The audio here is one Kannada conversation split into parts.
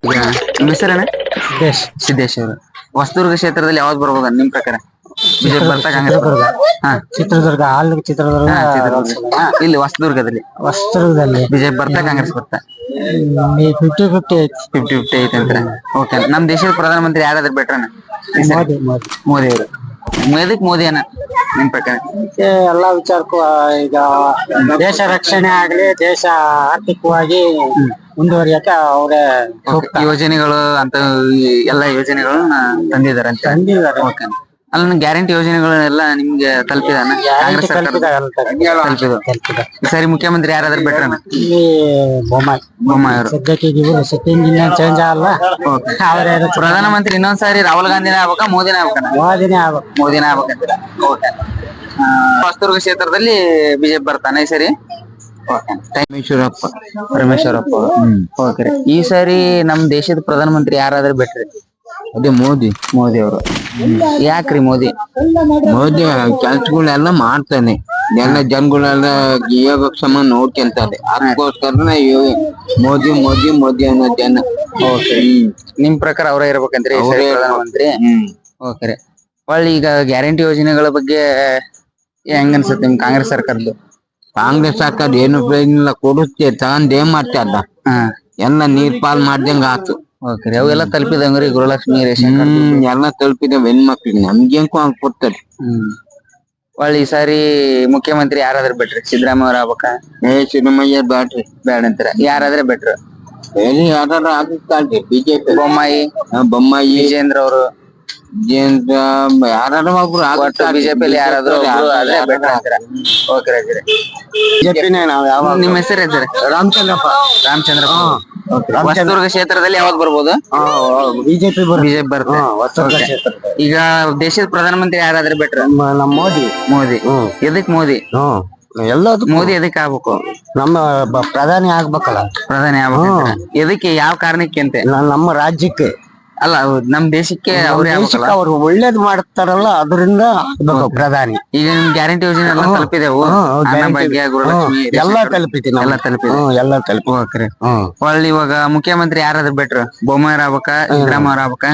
ಈಗ ನಿಮ್ಮ ಹೆಸರೇನ? ಸಿದ್ದೇಶ್. ಸಿದ್ದೇಶ್ ಅವರು. ಹೊಸದುರ್ಗ ಕ್ಷೇತ್ರದಲ್ಲಿ ಯಾವ್ದು ಬರ್ಬೋದ ನಿಮ್ ಪ್ರಕಾರ? ಬಿಜೆಪಿ ಬರ್ತಾ ಕಾಂಗ್ರೆಸ್ ಚಿತ್ರದುರ್ಗ. ಹಾ ಚಿತ್ರದುರ್ಗ ಚಿತ್ರದುರ್ಗ. ಚಿತ್ರದುರ್ಗ. ಇಲ್ಲಿ ಹೊಸದುರ್ಗದಲ್ಲಿ ವಸ್ತ್ರದಲ್ಲಿ ಬಿಜೆಪಿ ಬರ್ತಾ ಕಾಂಗ್ರೆಸ್ ಬರ್ತಾ? 50-50 ಐತಿ. 50-50 ಐತೆ ಅಂತಾರೆ. ಓಕೆ. ನಮ್ ದೇಶದ ಪ್ರಧಾನಮಂತ್ರಿ ಯಾರಾದ್ರೂ ಬೆಟ್ರನ? ಮೋದಿ. ಮೋದಿ ಅವರು. ಎದಕ್ ಮೋದಿ ಅನ್ನ ನಿಮ್ ಪ್ರಕಾರ? ಎಲ್ಲಾ ವಿಚಾರಕ್ಕೂ ಈಗ ದೇಶ ರಕ್ಷಣೆ ಆಗ್ಲಿ, ದೇಶ ಆರ್ಥಿಕವಾಗಿ ಮುಂದುವರಿಯಕ ಅವರೇ ಯೋಜನೆಗಳು ಅಂತ ಎಲ್ಲಾ ಯೋಜನೆಗಳು ತಂದಿದ್ದಾರೆ ಅಂತ. ಓಕೆ. ಅಲ್ಲ ಗ್ಯಾರಂಟಿ ಯೋಜನೆಗಳನ್ನೆಲ್ಲ ನಿಮ್ಗೆ ತಲುಪಿದಾನ ಕಾಂಗ್ರೆಸ್ ಸರ್ಕಾರ? ತಲುಪಿದ. ಸರಿ, ಮುಖ್ಯಮಂತ್ರಿ ಯಾರಾದ್ರೂ ಬೆಟ್ರನ? ಬೊಮ್ಮಾಯಿ ಅವರು. ಸದ್ಯಕ್ಕೆ ಚೇಂಜ್ ಆಗಲ್ಲ. ಪ್ರಧಾನಮಂತ್ರಿ ಇನ್ನೊಂದ್ಸಾರಿ ರಾಹುಲ್ ಗಾಂಧಿನೇ ಆಗ್ಬೇಕಾ ಮೋದಿನೇ ಆಗ್ಬೇಕಣ್ಣ? ಮೋದಿನೇ ಆಗ್ಬೇಕಂತೀರ? ಓಕೆ. ಹೊಸದುರ್ಗ ಕ್ಷೇತ್ರದಲ್ಲಿ ಬಿಜೆಪಿ ಬರ್ತಾನೆ ಈ ಸರಿ? ಪರಮೇಶ್ವರಪ್ಪ. ಓಕೆ. ಈ ಸಾರಿ ನಮ್ ದೇಶದ ಪ್ರಧಾನಮಂತ್ರಿ ಯಾರಾದ್ರೂ ಬೆಟ್ರಿ? ಅದೇ ಮೋದಿ ಅವರು. ಯಾಕ್ರಿ ಮೋದಿ? ಮೋದಿ ಕೆಲ್ಸಗಳೆಲ್ಲ ಮಾಡ್ತಾನೆ, ಎಲ್ಲ ಜನಗಳೆಲ್ಲ ಯೋಗಕ್ಷೇಮ ನೋಡ್ಕೊಂತಾರೆ. ಅದಕ್ಕೋಸ್ಕರನೇ ಮೋದಿ ಮೋದಿ ಮೋದಿ ಅನ್ನೋ ಜನ. ಓಕೆ. ನಿಮ್ ಪ್ರಕಾರ ಅವರೇ ಇರ್ಬೇಕಂದ್ರೆ ಈ ಸಾರಿ ಪ್ರಧಾನಮಂತ್ರಿ? ಓಕೆ. ಒಳ್ಳೆ ಈಗ ಗ್ಯಾರಂಟಿ ಯೋಜನೆಗಳ ಬಗ್ಗೆ ಹೆಂಗ ಅನ್ಸುತ್ತೆ ನಿಮ್ ಕಾಂಗ್ರೆಸ್ ಸರ್ಕಾರದ್ದು? ಕಾಂಗ್ರೆಸ್ ಸರ್ಕಾರ ಏನು ಪ್ರಯೋಜನ ಕೊಡುತ್ತೆ, ತಗೊಂಡ್ ಏನ್ ಮಾಡ್ತಾರ? ಎಲ್ಲ ನೀರ್ ಪಾಲ್ ಮಾಡ್ದಂಗ ಆತು. ಓಕೆ. ಅವೆಲ್ಲ ತಲುಪಿದಂಗ್ರಿ ಗೃಹಲಕ್ಷ್ಮಿ ರೇಷನ್ ಕಾರ್ಡ್ ಎಲ್ಲ ತಲುಪಿದಾವ ಹೆಣ್ಮಕ್ಳಿಗೆ, ನಮ್ಗೇನ್ಕೋ ಹಂಗ್ ಕೊಡ್ತಾರೆ. ಒಳ್ಳೆ ಈ ಸಾರಿ ಮುಖ್ಯಮಂತ್ರಿ ಯಾರಾದ್ರೂ ಬೆಟ್ರಿ? ಸಿದ್ದರಾಮಯ್ಯ ಅವ್ರ ಆಗ್ಬೇಕಾ? ಸಿದ್ದರಾಮಯ್ಯ ಬ್ಯಾಟ್ರಿ ಬ್ಯಾಡ ಅಂತೀರ? ಯಾರಾದ್ರೆ ಬೆಟ್ರು? ಯಾರು ಆಗುತ್ತಾಳ್ರಿ ಬಿಜೆಪಿ. ಬೊಮ್ಮಾಯಿ ವಿಜೇಂದ್ರ ಅವರು. ಯಾರು ಒಬ್ರು ಬಿಜೆಪಿಯಲ್ಲಿ ಯಾರಾದ್ರೂ ಆದ್ರೆ ಬೆಟ್ರ್ ಅಂತೀರ? ಓಕೆ. ನಿಮ್ಮ ಹೆಸರು ಹೆಸರು? ರಾಮಚಂದ್ರಪ್ಪ. ಹೊಸದುರ್ಗ ಕ್ಷೇತ್ರದಲ್ಲಿ ಯಾವ್ದು ಬರ್ಬೋದು? ಬಿಜೆಪಿ ಬರುತ್ತೆ. ಈಗ ದೇಶದ ಪ್ರಧಾನಮಂತ್ರಿ ಯಾರಾದ್ರೂ ಬೆಟ್ರ? ನಮ್ಮ ಮೋದಿ. ಎದಕ್ ಮೋದಿ? ಮೋದಿ ಎದಕ್ ಆಗ್ಬೇಕು? ನಮ್ಮ ಪ್ರಧಾನಿ ಆಗ್ಬೇಕಲ್ಲ. ಪ್ರಧಾನಿ ಆಗ್ಬೇಕು. ಎದಕ್ಕೆ, ಯಾವ ಕಾರಣಕ್ಕೆ ಅಂತೆ? ನಮ್ಮ ರಾಜ್ಯಕ್ಕೆ ಅಲ್ಲ, ನಮ್ ದೇಶಕ್ಕೆ ಅವ್ರು ಒಳ್ಳೇದ್ ಮಾಡ್ತಾರಲ್ಲ, ಅದರಿಂದ ಪ್ರಧಾನಿ. ಈಗ ನಿಮ್ ಗ್ಯಾರಂಟಿ ಯೋಜನೆ ಎಲ್ಲ ತಲುಪಿದೆವು? ಅನ್ನಭಾಗ್ಯ, ಗೃಹಲಕ್ಷ್ಮಿ ಎಲ್ಲ ತಲುಪಿದೆ. ಎಲ್ಲ ತಲುಪಿ. ಒಳ್ಳೆ ಇವಾಗ ಮುಖ್ಯಮಂತ್ರಿ ಯಾರಾದ್ರೂ ಬೆಟ್ರು? ಬೊಮ್ಮಾಯಿ ಆಗ್ಬೇಕಾ ಸಿದ್ದರಾಮಯ್ಯ ಆಗ್ಬೇಕಾ?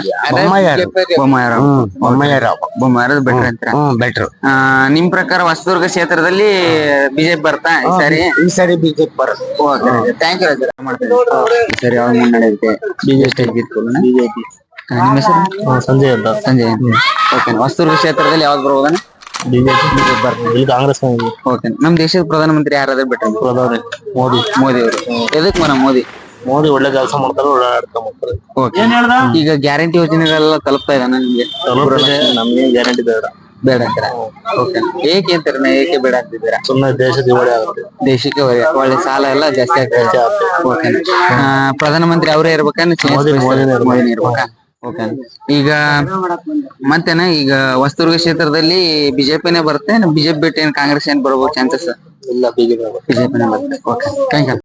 ಬೊಮ್ಮಾಯಿ ಬೆಟ್ರ್ ಅಂತೀರ? ಬೆಟ್ರು. ನಿಮ್ ಪ್ರಕಾರ ಹೊಸದುರ್ಗ ಕ್ಷೇತ್ರದಲ್ಲಿ ಬಿಜೆಪಿ ಬರ್ತಾ ಈ ಸರಿ ಬಿಜೆಪಿ ಬರುತ್ತೆ. Thank you. ಸರಿ, ಅವ್ರು ಮುನ್ನಡೆಯುತ್ತೆ ಬಿಜೆಪಿ. ನಿಮ್ಮ ಹೆಸರು? ಸಂಜಯ್ ಅಂತ. ಓಕೆ. ಹೊಸದುರ್ಗ ಕ್ಷೇತ್ರದಲ್ಲಿ ಯಾವ್ದು ಬರ್ಬೋದಣ್ಣ? ಬಿಜೆಪಿ ಬರ್ತದೆ. ಇಲ್ಲಿ ಕಾಂಗ್ರೆಸ್. ಓಕೆ. ನಮ್ ದೇಶದ ಪ್ರಧಾನಮಂತ್ರಿ ಯಾರಾದ್ರೂ ಬೆಟ್ಟ? ಮೋದಿ ಅವರು. ಎದಕ್ ಮೋದಿ ಒಳ್ಳೆ ಕೆಲಸ ಮಾಡ್ತಾರೆ, ಒಳ್ಳೆ ಆಡಳಿತ ಮಾಡ್ತಾರೆ. ಈಗ ಗ್ಯಾರಂಟಿ ಯೋಜನೆಗಳೆಲ್ಲ ತಲುಪ್ತಾ ಇದಾನ ನಿಮ್ಗೆ? ನಮ್ಗೆ ಗ್ಯಾರಂಟಿ ಬೇಡ ಅಂತೀರ? ಓಕೆ. ಏಕೆ ಅಂತೀರ? ಏಕೆ ಬೇಡ ಅಂತಿದ್ದೀರಾ? ಸುಮ್ಮನೆ ದೇಶ ದಿವಾಳಿ ಆಗುತ್ತೆ. ದೇಶಕ್ಕೆ ಒಳ್ಳೆ ಸಾಲ ಎಲ್ಲ ಜಾಸ್ತಿ ಆಗ್ತದೆ. ಓಕೆ. ಪ್ರಧಾನಮಂತ್ರಿ ಅವರೇ ಇರ್ಬೇಕಂದ್ರೆ ಮೋದಿನೇ ಇರ್ಬೇಕಾ? ಓಕೆ. ಈಗ ಮತ್ತೇನ, ಈಗ ಹೊಸದುರ್ಗ ಕ್ಷೇತ್ರದಲ್ಲಿ ಬಿಜೆಪಿನೇ ಬರುತ್ತೆ? ಬಿಜೆಪಿ ಬಿಟ್ಟು ಏನ್ ಕಾಂಗ್ರೆಸ್ ಏನ್ ಬರ್ಬೋದು ಚಾನ್ಸಸ್? ಇಲ್ಲ, ಬಿಜೆಪಿನೇ ಬರುತ್ತೆ. ಓಕೆ. Thank you.